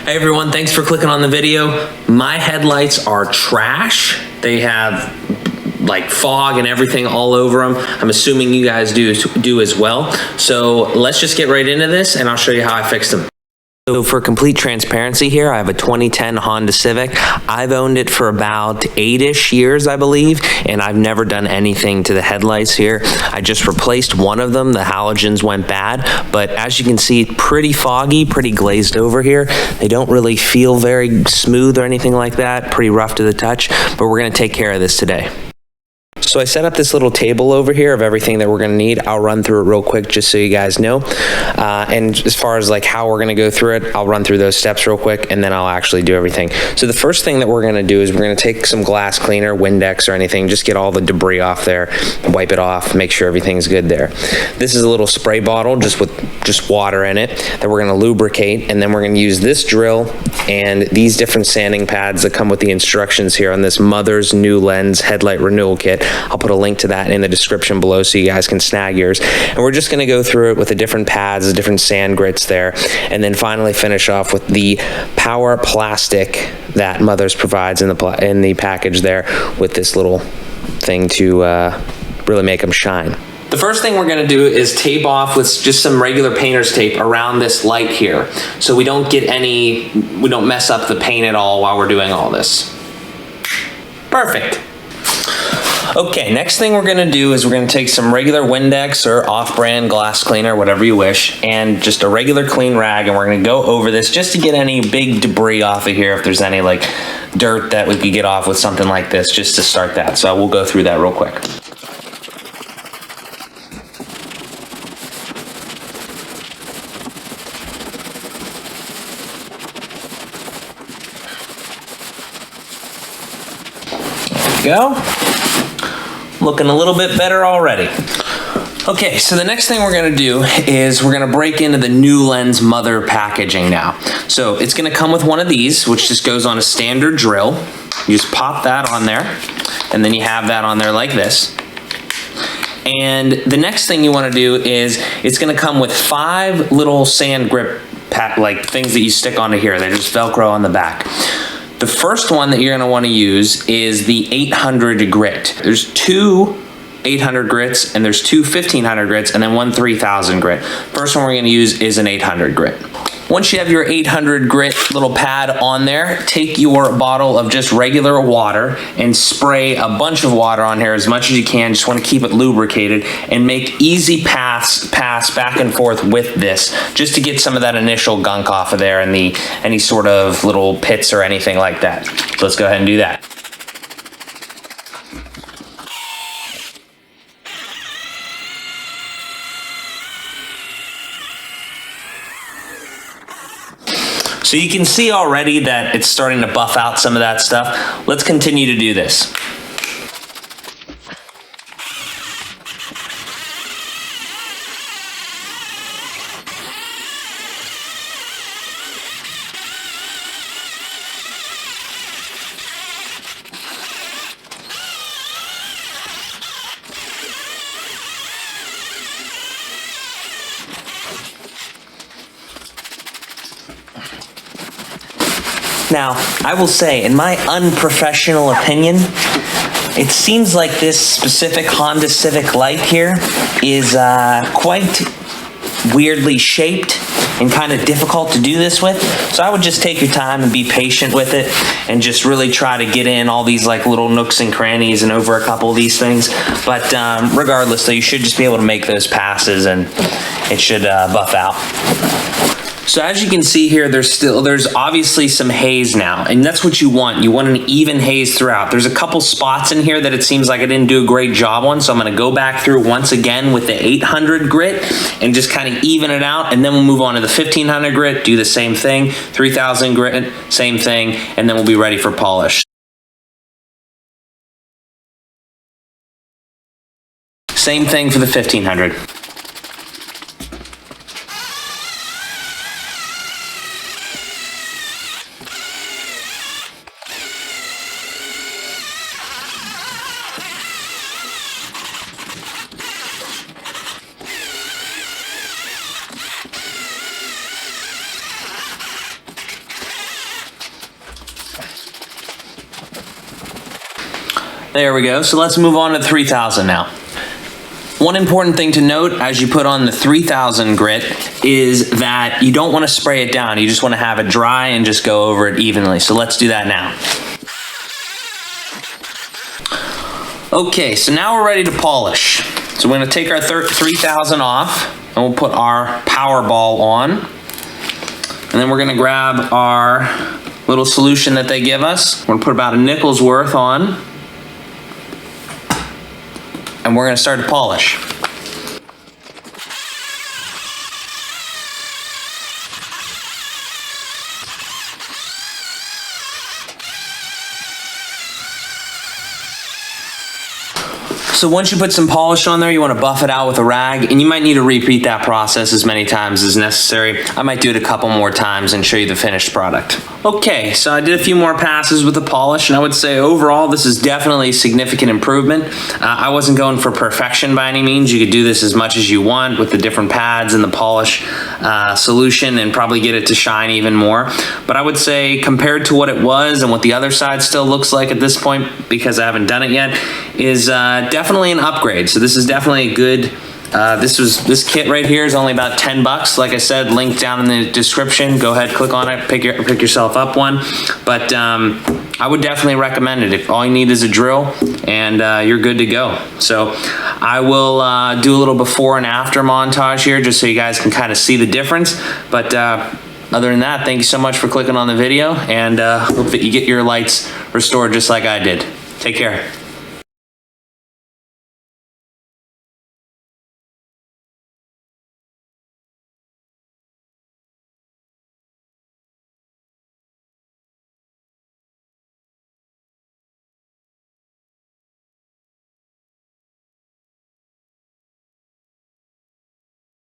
Hey everyone, thanks for clicking on the video. My headlights are trash. They have like fog and everything all over them. I'm assuming you guys do as well. So let's just get right into this and I'll show you how I fixed them. So for complete transparency here, I have a 2010 Honda Civic. I've owned it for about 8-ish years, I believe, and I've never done anything to the headlights here. I just replaced one of them. The halogens went bad, but as you can see, pretty foggy, pretty glazed over here. They don't really feel very smooth or anything like that, pretty rough to the touch, but we're gonna take care of this today. So I set up this little table over here of everything that we're gonna need. I'll run through it real quick just so you guys know. And as far as like how we're gonna go through it, I'll run through those steps real quick and then I'll actually do everything. So the first thing that we're gonna do is we're gonna take some glass cleaner, Windex or anything, just get all the debris off there, wipe it off, make sure everything's good there. This is a little spray bottle just with water in it that we're gonna lubricate, and then we're gonna use this drill and these different sanding pads that come with the instructions here on this Mother's NuLens Headlight Renewal Kit. I'll put a link to that in the description below so you guys can snag yours. And we're just gonna go through it with the different pads, the different sand grits there, and then finally finish off with the power plastic that Mother's provides in the package there with this little thing to really make them shine. The first thing we're gonna do is tape off with just some regular painter's tape around this light here, so we don't mess up the paint at all while we're doing all this. Perfect. Okay, next thing we're gonna do is we're gonna take some regular Windex or off-brand glass cleaner, whatever you wish, and just a regular clean rag, and we're gonna go over this just to get any big debris off of here, if there's any like dirt that we could get off with something like this, just to start that. So we'll go through that real quick. There we go. Looking a little bit better already. Okay, so the next thing we're gonna do is we're gonna break into the NuLens Mother packaging now. So it's gonna come with one of these, which just goes on a standard drill. You just pop that on there, and then you have that on there like this. And the next thing you wanna do is it's gonna come with 5 little sand grip like things that you stick onto here. They just Velcro on the back. The first one that you're gonna wanna use is the 800 grit. There's 2 800 grits and there's 2 1500 grits and then 1 3000 grit. First one we're gonna use is an 800 grit. Once you have your 800 grit little pad on there, take your bottle of just regular water and spray a bunch of water on here as much as you can. Just want to keep it lubricated and make easy pass back and forth with this, just to get some of that initial gunk off of there and any sort of little pits or anything like that. So let's go ahead and do that. So you can see already that it's starting to buff out some of that stuff. Let's continue to do this. Now, I will say, in my unprofessional opinion, it seems like this specific Honda Civic light here is quite weirdly shaped and kind of difficult to do this with. So I would just take your time and be patient with it and just really try to get in all these like little nooks and crannies and over a couple of these things. But regardless, though, you should just be able to make those passes and it should buff out. So as you can see here, there's obviously some haze now, and that's what you want. You want an even haze throughout. There's a couple spots in here that it seems like I didn't do a great job on, so I'm gonna go back through once again with the 800 grit and just kind of even it out, and then we'll move on to the 1500 grit, do the same thing, 3000 grit, same thing, and then we'll be ready for polish. Same thing for the 1500. There we go. So let's move on to 3000 now. One important thing to note as you put on the 3000 grit is that you don't want to spray it down. You just want to have it dry and just go over it evenly. So let's do that now. Okay, so now we're ready to polish. So we're going to take our 3000 off and we'll put our power ball on. And then we're going to grab our little solution that they give us. We're going to put about a nickel's worth on. And we're going to start to polish. So once you put some polish on there, you want to buff it out with a rag, and you might need to repeat that process as many times as necessary. I might do it a couple more times and show you the finished product. Okay, so I did a few more passes with the polish, and I would say overall this is definitely a significant improvement. I wasn't going for perfection by any means. You could do this as much as you want with the different pads and the polish solution and probably get it to shine even more. But I would say compared to what it was and what the other side still looks like at this point, because I haven't done it yet, is definitely an upgrade. So this is definitely a good, this kit right here is only about 10 bucks. Like I said, link down in the description. Go ahead, click on it, pick yourself up one. But I would definitely recommend it. If all you need is a drill and you're good to go. So I will do a little before and after montage here just so you guys can kind of see the difference. But other than that, thank you so much for clicking on the video, and hope that you get your lights restored just like I did. Take care.